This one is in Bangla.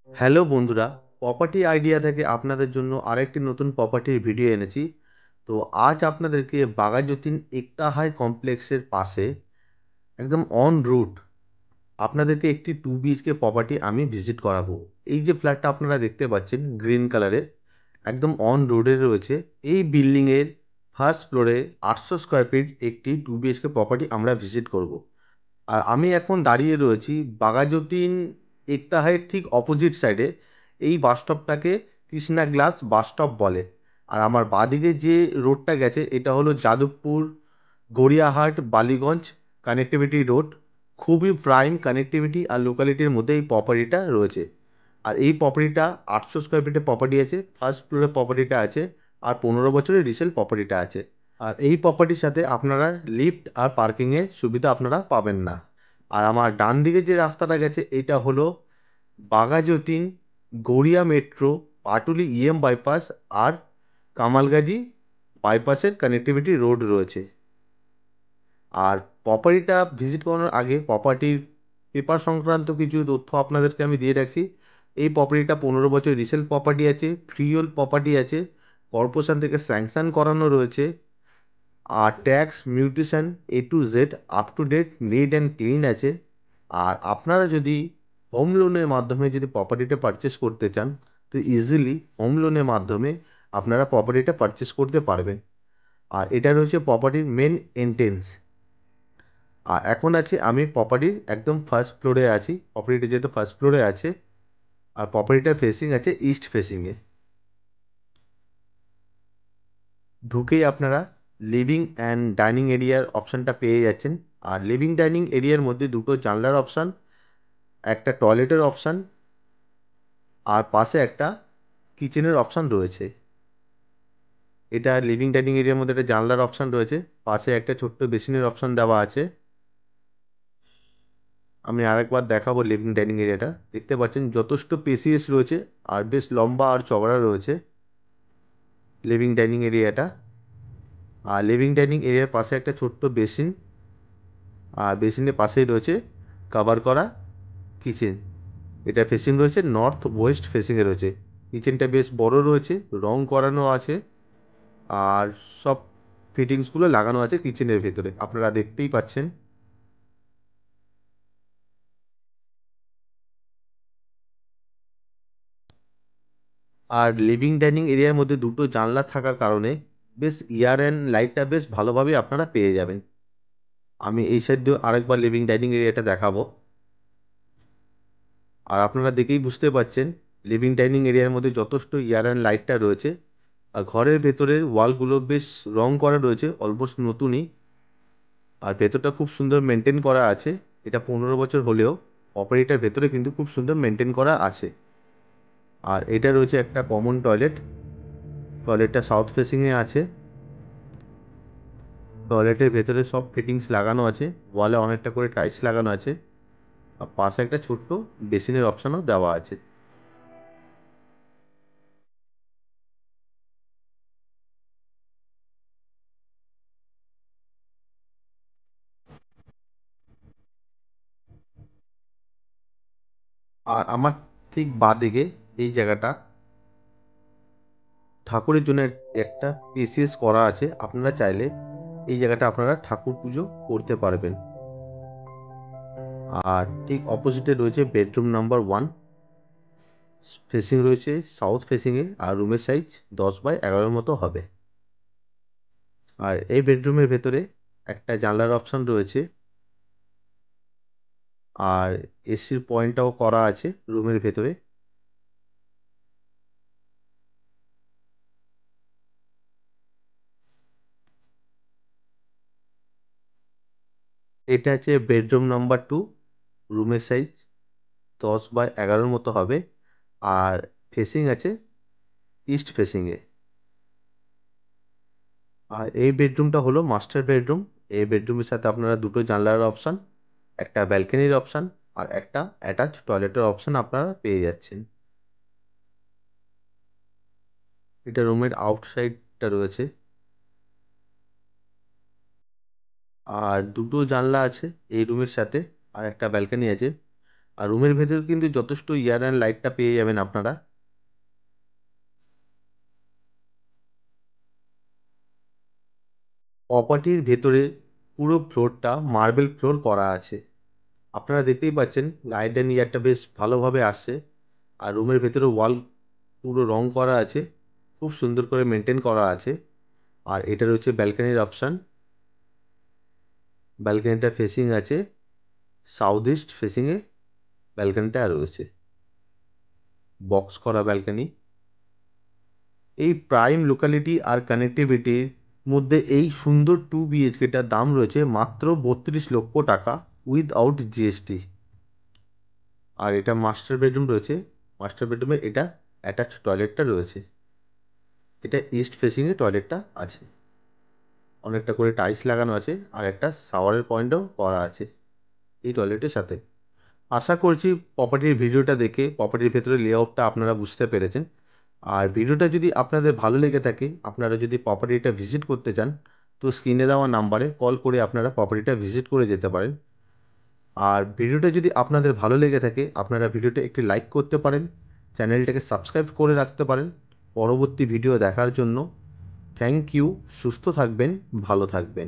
হ্যালো বন্ধুরা, প্রপার্টি আইডিয়া থেকে আপনাদের জন্য আরেকটি নতুন প্রপার্টির ভিডিও এনেছি। তো আজ আপনাদেরকে বাঘাযতীন একতা হাই কমপ্লেক্সের পাশে একদম অন রুট আপনাদেরকে একটি 2 BHK প্রপার্টি আমি ভিজিট করাবো। এই যে ফ্ল্যাটটা আপনারা দেখতে পাচ্ছেন গ্রিন কালারের, একদম অন রোডে রয়েছে। এই বিল্ডিংয়ের ফার্স্ট ফ্লোরে 800 স্কোয়ার ফিট একটি 2 BHK প্রপার্টি আমরা ভিজিট করব। আর আমি এখন দাঁড়িয়ে রয়েছি বাঘাযতীন একতা হাইয়ের ঠিক অপোজিট সাইডে। এই বাসস্টপটাকে কৃষ্ণা গ্লাস বাসস্টপ বলে। আর আমার বাঁদিকে যে রোডটা গেছে এটা হলো যাদবপুর গড়িয়াহাট বালিগঞ্জ কানেক্টিভিটি রোড। খুবই প্রাইম কানেক্টিভিটি আর লোকালিটির মধ্যে এই প্রপার্টিটা রয়েছে। আর এই প্রপার্টিটা 800 স্কোয়ার ফিটের প্রপার্টি আছে, ফার্স্ট ফ্লোরের প্রপার্টিটা আছে, আর 15 বছরের রিসেল প্রপার্টিটা আছে। আর এই প্রপার্টির সাথে আপনারা লিফট আর পার্কিংয়ের সুবিধা আপনারা পাবেন না। আর আমার ডান দিকে যে রাস্তাটা গেছে এটা হলো বাঘাযতীন গড়িয়া মেট্রো পাটুলি বাইপাস আর কামালগাজী বাইপাসের কানেক্টিভিটি রোড রয়েছে। আর প্রপার্টিটা ভিজিট করানোর আগে প্রপার্টির পেপার সংক্রান্ত কিছু তথ্য আপনাদেরকে আমি দিয়ে রাখছি। এই প্রপার্টিটা 15 বছর রিসেল প্রপার্টি আছে, ফ্রি হোল্ড প্রপার্টি আছে, কর্পোরেশন থেকে স্যাংশন করানো রয়েছে। আর tax mutation A to Z up to date neat and clean আছে। আর আপনারা যদি হোম লোনের মাধ্যমে যদি প্রপার্টিটা পারচেস করতে চান তো ইজিলি হোম লোনের মাধ্যমে আপনারা প্রপার্টিটা পারচেস করতে পারবেন। আর এটা রয়েছে প্রপার্টির মেন এন্ট্রেন্স। আর এখন আছে আমি প্রপার্টির একদম ফার্স্ট ফ্লোরে আছি। প্রপার্টিটা যেহেতু ফার্স্ট ফ্লোরে আছে আর প্রপার্টিটার ফেসিং আছে ইস্ট ফেসিংয়ে। ঢুকেই আপনারা লিভিং অ্যান্ড ডাইনিং এরিয়ার অপশানটা পেয়ে যাচ্ছেন। আর লিভিং ডাইনিং এরিয়ার মধ্যে দুটো জানলার অপশান, একটা টয়লেটের অপশান, আর পাশে একটা কিচেনের অপশান রয়েছে। এটা লিভিং ডাইনিং এরিয়ার মধ্যে একটা জানলার অপশান রয়েছে, পাশে একটা ছোট্ট বেসিনের অপশান দেওয়া আছে। আমি আরেকবার দেখাবো লিভিং ডাইনিং এরিয়াটা। দেখতে পাচ্ছেন যথেষ্ট স্পেসিয়াস রয়েছে আর বেশ লম্বা আর চওড়া রয়েছে লিভিং ডাইনিং এরিয়াটা। আর লিভিং ডাইনিং এরিয়ার পাশে একটা ছোট্ট বেসিন, আর বেসিনের পাশেই রয়েছে কভার করা কিচেন। এটা ফেসিং রয়েছে নর্থ ওয়েস্ট ফেসিংয়ে রয়েছে। কিচেনটা বেশ বড় রয়েছে, রং করানো আছে, আর সব ফিটিংসগুলো লাগানো আছে কিচেনের ভেতরে, আপনারা দেখতেই পাচ্ছেন। আর লিভিং ডাইনিং এরিয়ার মধ্যে দুটো জানলা থাকার কারণে বেশ ইয়ার অ্যান্ড লাইটটা বেশ ভালোভাবে আপনারা পেয়ে যাবেন। আমি এই সাইড দিয়ে আরেকবার লিভিং ডাইনিং এরিয়াটা দেখাবো। আর আপনারা দেখেই বুঝতে পারছেন লিভিং ডাইনিং এরিয়ার মধ্যে যথেষ্ট ইয়ার অ্যান্ড লাইটটা রয়েছে। আর ঘরের ভেতরের ওয়ালগুলো বেশ রং করা রয়েছে, অলমোস্ট নতুনই। আর ভেতরটা খুব সুন্দর মেনটেন করা আছে। এটা 15 বছর হলেও প্রপার্টিটার ভেতরে কিন্তু খুব সুন্দর মেনটেন করা আছে। আর এটা রয়েছে একটা কমন টয়লেট। টয়লেটটা সাউথ ফেসিংয়ে আছে। টয়লেটের ভেতরে সব ফিটিংস লাগানো আছে, ওয়ালে অনেকটা করে টাইলস লাগানো আছে, আর পাশে একটা ছোট্ট বেসিনের অপশানও দেওয়া আছে। আর আমার ঠিক বাঁদিকে এই জায়গাটা ঠাকুরের জন্য একটা পেসিয়াস করা আছে। আপনারা চাইলে এই জায়গাটা আপনারা ঠাকুর পুজো করতে পারবেন। আর ঠিক অপোজিটে রয়েছে বেডরুম নাম্বার 1। ফেসিং রয়েছে সাউথ ফেসিংয়ে, আর রুমের সাইজ 10x11 মতো হবে। আর এই বেডরুমের ভেতরে একটা জানলার অপশান রয়েছে, আর এসির পয়েন্টটাও করা আছে রুমের ভেতরে। এটা আছে বেডরুম নাম্বার 2। রুমের সাইজ 10x11 মতো হবে, আর ফেসিং আছে ইস্ট ফেসিংয়ে। আর এই বেডরুমটা হলো মাস্টার বেডরুম। এই বেডরুমের সাথে আপনারা দুটো জানলার অপশান, একটা ব্যালকনির অপশান, আর একটা অ্যাটাচ টয়লেটের অপশান আপনারা পেয়ে যাচ্ছেন। এটা রুমের আউটসাইডটা রয়েছে। আর দুটো জানলা আছে এই রুমের সাথে, আর একটা ব্যালকনি আছে। আর রুমের ভেতরে কিন্তু যথেষ্ট এয়ার অ্যান্ড লাইটটা পেয়ে যাবেন আপনারা। প্রপার্টির ভেতরে পুরো ফ্লোরটা মার্বেল ফ্লোর করা আছে। আপনারা দেখতেই পাচ্ছেন লাইট অ্যান্ড এয়ারটা বেশ ভালোভাবে আসছে। আর রুমের ভেতরে ওয়াল পুরো রং করা আছে, খুব সুন্দর করে মেনটেন করা আছে। আর এটা রয়েছে ব্যালকনির অপশান। ব্যালকনিটা ফেসিং আছে সাউথ ইস্ট ফেসিংয়ে ব্যালকনিটা রয়েছে, বক্স করা ব্যালকনি। এই প্রাইম লোকালিটি আর কানেক্টিভিটির মধ্যে এই সুন্দর 2 BHKটার দাম রয়েছে মাত্র 32 লক্ষ টাকা উইথআউট জিএসটি। আর এটা মাস্টার বেডরুম রয়েছে। মাস্টার বেডরুমে এটা অ্যাটাচ টয়লেটটা রয়েছে। এটা ইস্ট ফেসিংয়ে টয়লেটটা আছে, অনেকটা করে টাইলস লাগানো আছে আর একটা শাওয়ারের পয়েন্টও করা আছে এই টয়লেটের সাথে। আশা করছি প্রপার্টির ভিডিওটা দেখে প্রপার্টির ভেতরে লেআউটটা আপনারা বুঝতে পেরেছেন। আর ভিডিওটা যদি আপনাদের ভালো লেগে থাকে, আপনারা যদি প্রপার্টিটা ভিজিট করতে চান, তো স্ক্রিনে দেওয়া নাম্বারে কল করে আপনারা প্রপার্টিটা ভিজিট করে যেতে পারেন। আর ভিডিওটা যদি আপনাদের ভালো লেগে থাকে, আপনারা ভিডিওটা একটি লাইক করতে পারেন, চ্যানেলটাকে সাবস্ক্রাইব করে রাখতে পারেন পরবর্তী ভিডিও দেখার জন্য। Thank you. সুস্থ থাকবেন, ভালো থাকবেন।